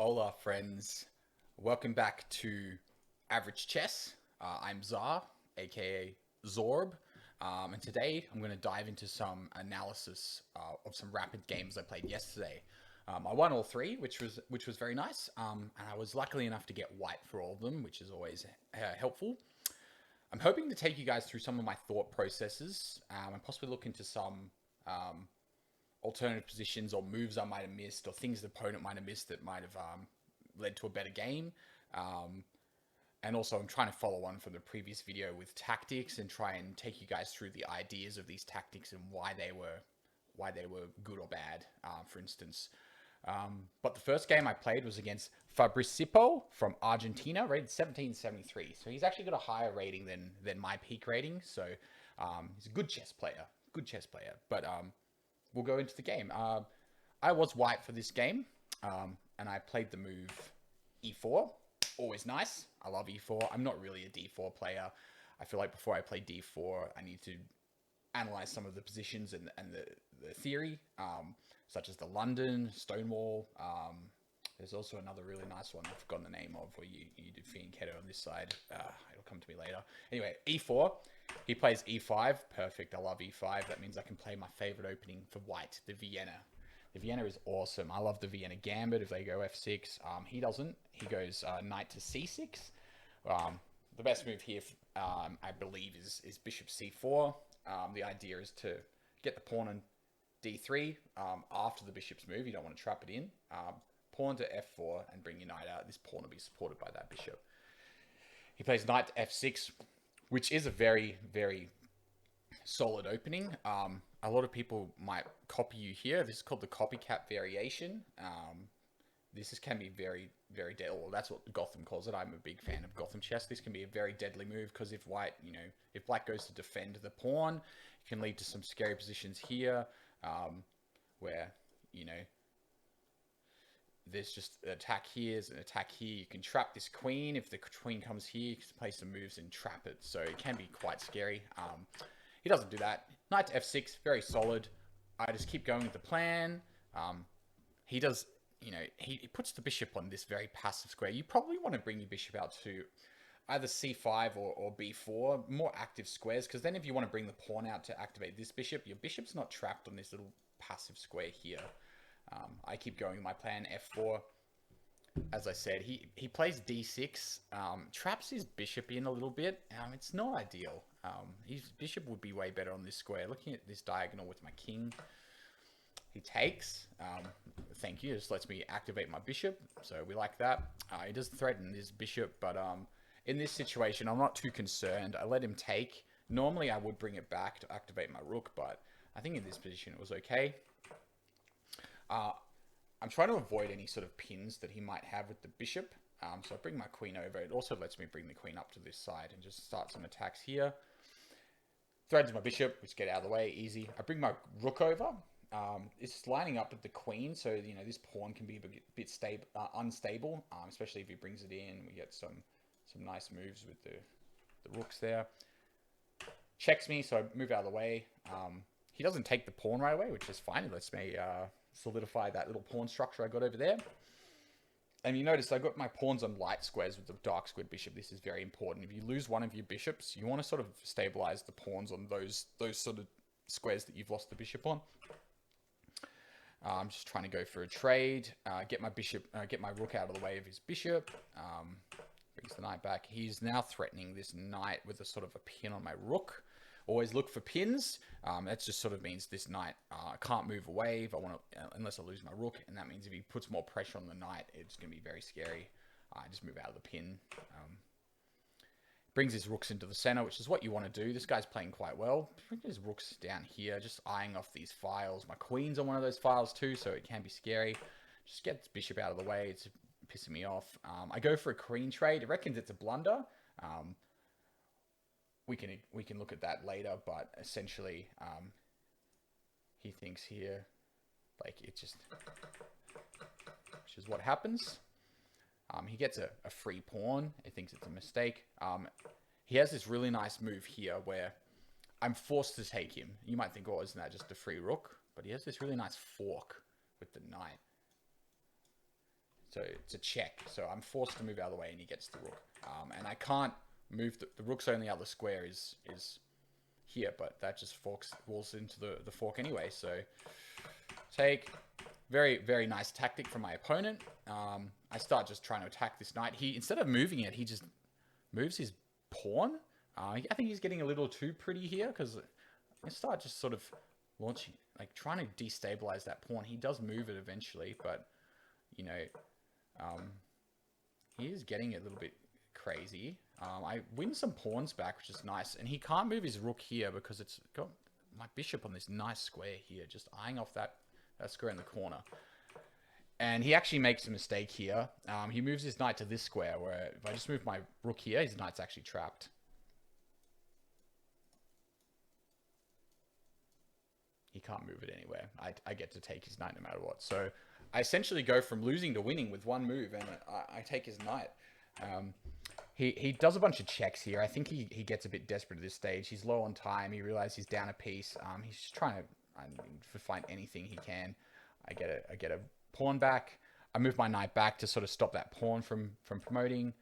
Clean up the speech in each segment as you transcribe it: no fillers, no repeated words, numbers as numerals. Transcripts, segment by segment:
Hola, friends. Welcome back to Average Chess. I'm Zar, aka Zorb, and today I'm going to dive into some analysis of some rapid games I played yesterday. I won all three, which was very nice, and I was lucky enough to get white for all of them, which is always helpful. I'm hoping to take you guys through some of my thought processes and possibly look into some alternative positions or moves I might have missed or things the opponent might have missed that might have led to a better game. Um, and also, I'm trying to follow on from the previous video with tactics and try and take you guys through the ideas of these tactics and why they were good or bad. For instance, but the first game I played was against Fabricipo from Argentina, rated 1773. So he's actually got a higher rating than my peak rating. So he's a good chess player. Good chess player. But we'll go into the game. I was white for this game, and I played the move e4. Always nice. I love e4. I'm not really a d4 player. I feel like before I play d4, I need to analyze some of the positions and the theory, such as the London, Stonewall. There's also another really nice one I've forgotten the name of where you do fianchetto on this side. It'll come to me later. Anyway, e4. He plays e5. Perfect. I love e5. That means I can play my favorite opening for white, the Vienna. The Vienna is awesome. I love the Vienna gambit if they go f6. He doesn't. He goes knight to c6. The best move here, I believe, is bishop c4. The idea is to get the pawn on d3 after the bishop's move. You don't want to trap it in. Pawn to f4 and bring your knight out. This pawn will be supported by that bishop. He plays knight to f6, which is a very, very solid opening. A lot of people might copy you here. This is called the copycat variation. Can be very, very deadly. Well, that's what Gotham calls it. I'm a big fan of Gotham chess. This can be a very deadly move because if if black goes to defend the pawn, it can lead to some scary positions here, where there's just an attack here, there's an attack here. You can trap this queen. If the queen comes here, you can play some moves and trap it. So it can be quite scary. He doesn't do that. Knight to f6, very solid. I just keep going with the plan. He does, he puts the bishop on this very passive square. You probably want to bring your bishop out to either c5 or b4, more active squares, because then if you want to bring the pawn out to activate this bishop, your bishop's not trapped on this little passive square here. I keep going with my plan, f4. As I said, he plays d6, traps his bishop in a little bit. It's not ideal. His bishop would be way better on this square. Looking at this diagonal with my king, he takes. Thank you. It just lets me activate my bishop, so we like that. He does threaten his bishop, but in this situation, I'm not too concerned. I let him take. Normally, I would bring it back to activate my rook, but I think in this position it was okay. I'm trying to avoid any sort of pins that he might have with the bishop. So I bring my queen over. It also lets me bring the queen up to this side and just start some attacks here. Threads my bishop, which get out of the way, easy. I bring my rook over. It's lining up with the queen, so this pawn can be a bit stable, unstable, especially if he brings it in. We get some nice moves with the rooks there. Checks me, so I move out of the way. He doesn't take the pawn right away, which is fine. It lets me solidify that little pawn structure I got over there. And you notice I got my pawns on light squares with the dark squared bishop. This is very important. If you lose one of your bishops, you want to sort of stabilize the pawns on those sort of squares that you've lost the bishop on. I'm just trying to go for a trade, get my rook out of the way of his bishop. Brings the knight back. He's now threatening this knight with a sort of a pin on my rook. Always look for pins. That just sort of means this knight can't move away if I want to, unless I lose my rook. And that means if he puts more pressure on the knight, it's going to be very scary. Just move out of the pin. Brings his rooks into the center, which is what you want to do. This guy's playing quite well. Bring his rooks down here, just eyeing off these files. My queen's on one of those files too, so it can be scary. Just get this bishop out of the way. It's pissing me off. I go for a queen trade. It reckons it's a blunder. We can look at that later, but essentially, he thinks here, like which is what happens. He gets a free pawn. He thinks it's a mistake. He has this really nice move here where I'm forced to take him. You might think, oh, isn't that just a free rook? But he has this really nice fork with the knight. So it's a check. So I'm forced to move out of the way, and he gets the rook. And I can't move the rook's only other square is here, but that just falls into the fork anyway. So take. Very, very nice tactic from my opponent. I start just trying to attack this knight. He, instead of moving it, he just moves his pawn. I think he's getting a little too pretty here, because I start just sort of launching, like trying to destabilize that pawn. He does move it eventually, but, you know, he is getting a little bit crazy. I win some pawns back, which is nice. And he can't move his rook here because it's got my bishop on this nice square here, just eyeing off that square in the corner. And he actually makes a mistake here. He moves his knight to this square, where if I just move my rook here, his knight's actually trapped. He can't move it anywhere. I get to take his knight no matter what. So I essentially go from losing to winning with one move, and I take his knight. He does a bunch of checks here. I think he gets a bit desperate at this stage. He's low on time. He realizes he's down a piece. He's just trying to find anything he can. I get a pawn back. I move my knight back to sort of stop that pawn from promoting.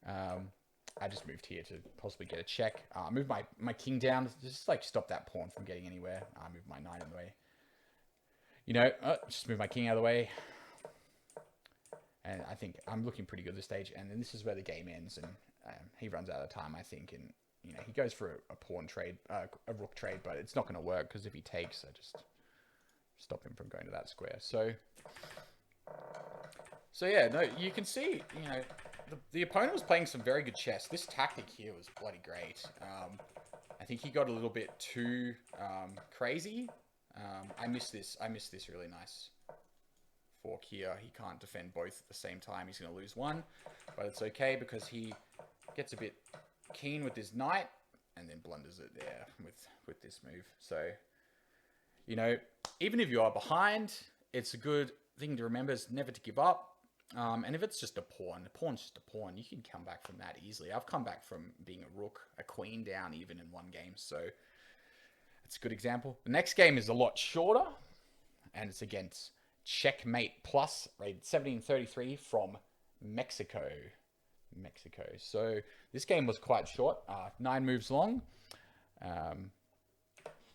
I just moved here to possibly get a check. I move my king down to just like stop that pawn from getting anywhere. I move my knight in the way. You know, just move my king out of the way. And I think I'm looking pretty good this stage. And then this is where the game ends, and he runs out of time, I think. And you know, he goes for a pawn trade, a rook trade, but it's not going to work, because if he takes, I just stop him from going to that square. So yeah, no, you can see, you know, the opponent was playing some very good chess. This tactic here was bloody great. I think he got a little bit too crazy. I missed this really nice fork here. He can't defend both at the same time. He's going to lose one, but it's okay, because he gets a bit keen with his knight and then blunders it there with this move. So, you know, even if you are behind, it's a good thing to remember is never to give up. And if it's just a pawn's just a pawn. You can come back from that easily. I've come back from being a rook, a queen down even in one game. So it's a good example. The next game is a lot shorter, and it's against Checkmate Plus, rated 1733 from Mexico. So this game was quite short, 9 moves long.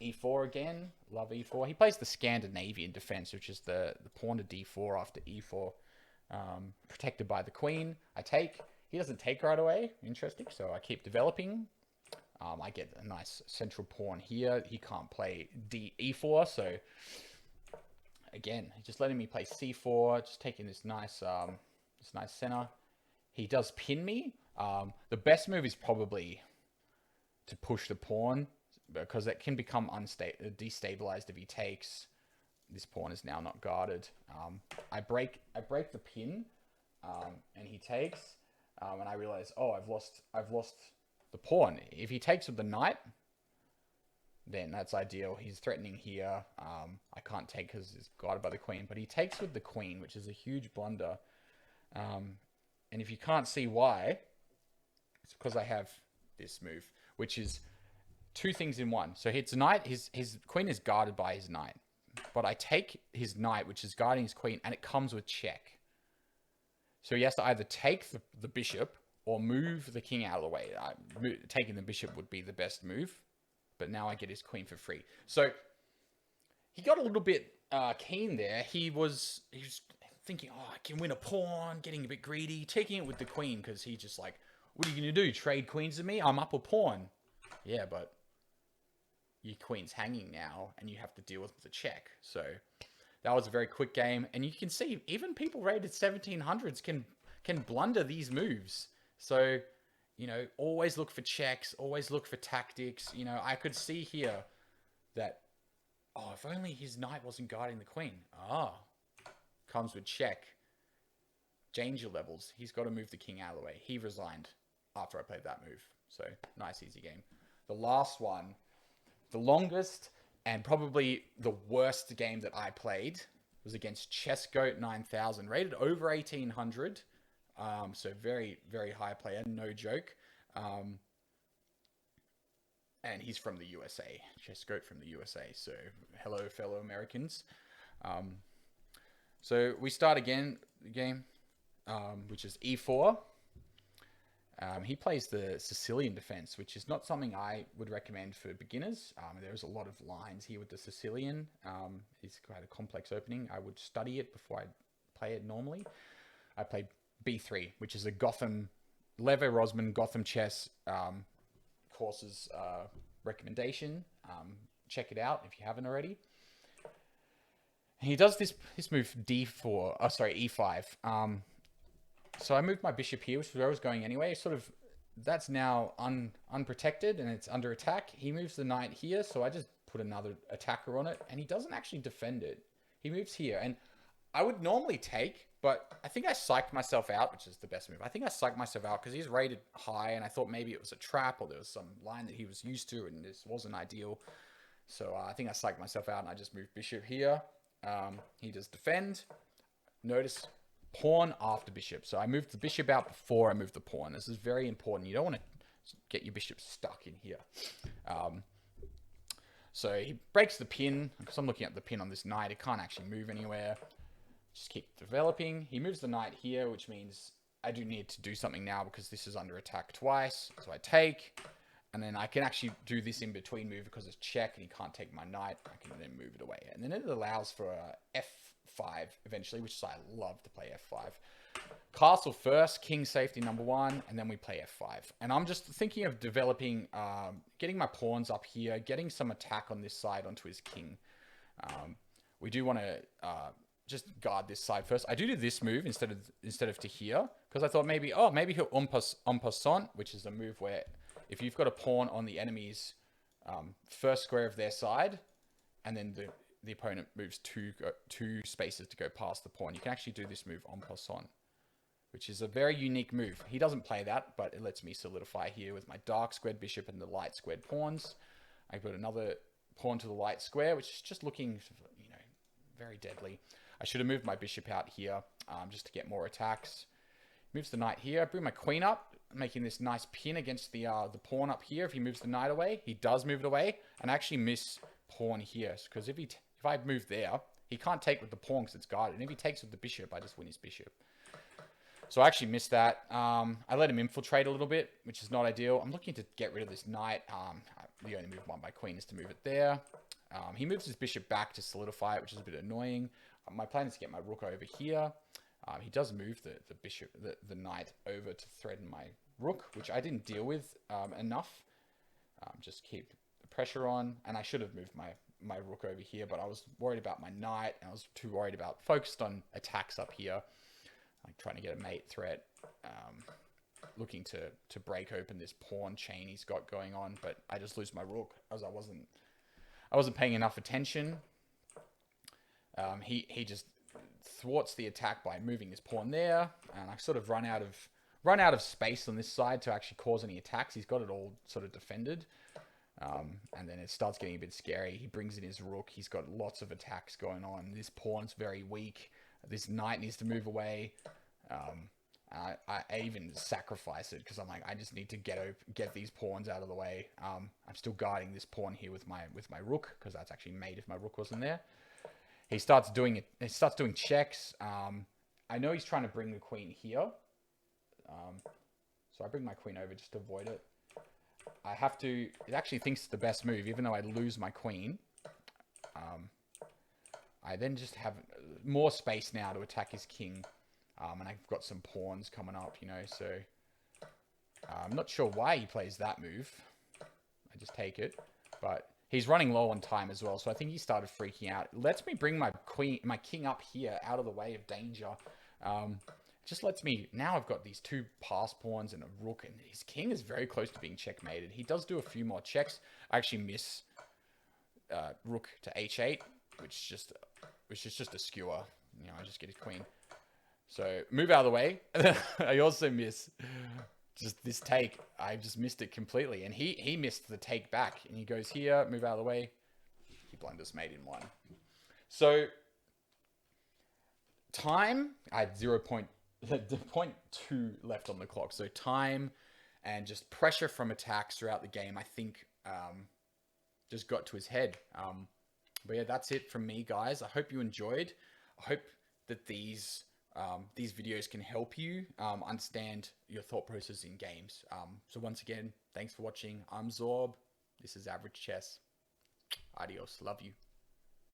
E4 again, love E4. He plays the Scandinavian defense, which is the pawn to D4 after E4, protected by the queen. I take. He doesn't take right away. Interesting. So I keep developing. I get a nice central pawn here. He can't play E4, so again, just letting me play C4, just taking this nice center. He does pin me. The best move is probably to push the pawn, because it can become destabilized if he takes. This pawn is now not guarded. I break the pin, and he takes, and I realize, oh, I've lost the pawn. If he takes with the knight, then that's ideal. He's threatening here. I can't take because it's guarded by the queen, but he takes with the queen, which is a huge blunder. And if you can't see why, it's because I have this move, which is 2 things in one. So his knight, his queen is guarded by his knight, but I take his knight, which is guarding his queen, and it comes with check. So he has to either take the bishop or move the king out of the way. Taking the bishop would be the best move, but now I get his queen for free. So he got a little bit keen there. He was thinking, oh, I can win a pawn, getting a bit greedy, taking it with the queen, because he's just like, what are you going to do? Trade queens with me? I'm up a pawn. Yeah, but your queen's hanging now, and you have to deal with the check. So that was a very quick game. And you can see, even people rated 1700s can blunder these moves. So, you know, always look for checks, always look for tactics. You know, I could see here that, oh, if only his knight wasn't guarding the queen. Comes with check. Danger levels. He's got to move the king out of the way. He resigned after I played that move. So, nice, easy game. The last one, the longest and probably the worst game that I played was against Chessgoat 9000, rated over 1800. So very, very high player, no joke. And he's from the USA, Chessgoat from the USA. So hello, fellow Americans. So we start again the game. which is e4. He plays the Sicilian defense, which is not something I would recommend for beginners. There's a lot of lines here with the Sicilian. It's quite a complex opening. I would study it before I play it normally. I played b3, which is a Gotham, Lever Rosman Gotham chess courses recommendation. Check it out if you haven't already. He does this move d4. Oh, sorry, e5. So I moved my bishop here, which is where I was going anyway. Sort of, that's now unprotected and it's under attack. He moves the knight here, so I just put another attacker on it, and he doesn't actually defend it. He moves here, and I would normally take, but I think I psyched myself out, which is the best move. I think I psyched myself out because he's rated high, and I thought maybe it was a trap or there was some line that he was used to, and this wasn't ideal. So I think I psyched myself out, and I just moved bishop here. He does defend. Notice pawn after bishop. So I moved the bishop out before I moved the pawn. This is very important. You don't want to get your bishop stuck in here. So he breaks the pin, because I'm looking at the pin on this knight. It can't actually move anywhere. Just keep developing. He moves the knight here, which means I do need to do something now because this is under attack twice. So I take, and then I can actually do this in between move because it's check and he can't take my knight. I can then move it away. And then it allows for a f5 eventually, which is I love to play f5. Castle first, king safety number 1, and then we play f5. And I'm just thinking of developing, getting my pawns up here, getting some attack on this side onto his king. We do want to just guard this side first. I do this move instead of to here, because I thought maybe he'll en passant, which is a move where if you've got a pawn on the enemy's first square of their side, and then the opponent moves two spaces to go past the pawn, you can actually do this move en passant, which is a very unique move. He doesn't play that, but it lets me solidify here with my dark squared bishop and the light squared pawns. I put another pawn to the light square, which is just looking, very deadly. I should have moved my bishop out here just to get more attacks. Moves the knight here. I bring my queen up, making this nice pin against the pawn up here. If he moves the knight away, he does move it away, and I actually miss pawn here, because if I move there, he can't take with the pawn because it's guarded. And if he takes with the bishop, I just win his bishop. So I actually missed that. I let him infiltrate a little bit, which is not ideal. I'm looking to get rid of this knight. The only move on my queen is to move it there. He moves his bishop back to solidify it, which is a bit annoying. My plan is to get my rook over here. He does move the bishop, the knight over to threaten my rook, which I didn't deal with enough. Just keep the pressure on. And I should have moved my rook over here, but I was worried about my knight. And I was too worried about, focused on attacks up here. Like trying to get a mate threat, looking to break open this pawn chain he's got going on, but I just lose my rook as I wasn't paying enough attention. He just thwarts the attack by moving this pawn there, and I sort of run out of space on this side to actually cause any attacks. He's got it all sort of defended, and then it starts getting a bit scary. He brings in his rook. He's got lots of attacks going on. This pawn's very weak. This knight needs to move away. I even sacrifice it because I'm like, I just need to get these pawns out of the way. I'm still guarding this pawn here with my rook, because that's actually mate if my rook wasn't there. He starts doing it. He starts doing checks. I know he's trying to bring the queen here. So I bring my queen over just to avoid it. I have to. It actually thinks it's the best move, even though I lose my queen. I then just have more space now to attack his king. And I've got some pawns coming up, so I'm not sure why he plays that move. I just take it. But he's running low on time as well, so I think he started freaking out. It lets me bring my king up here out of the way of danger. Just lets me, now I've got these two pass pawns and a rook, and his king is very close to being checkmated. He does do a few more checks. I actually miss rook to h8, which is just a skewer. I just get his queen. So move out of the way. I also miss just this take. I just missed it completely. And he missed the take back. And he goes here, move out of the way. He blunders mate in 1. So time, I had 0.2 left on the clock. So time and just pressure from attacks throughout the game, I think just got to his head. But yeah, that's it from me, guys. I hope you enjoyed. I hope that these these videos can help you understand your thought process in games. So once again, thanks for watching. I'm Zorb. This is Average Chess. Adios. Love you.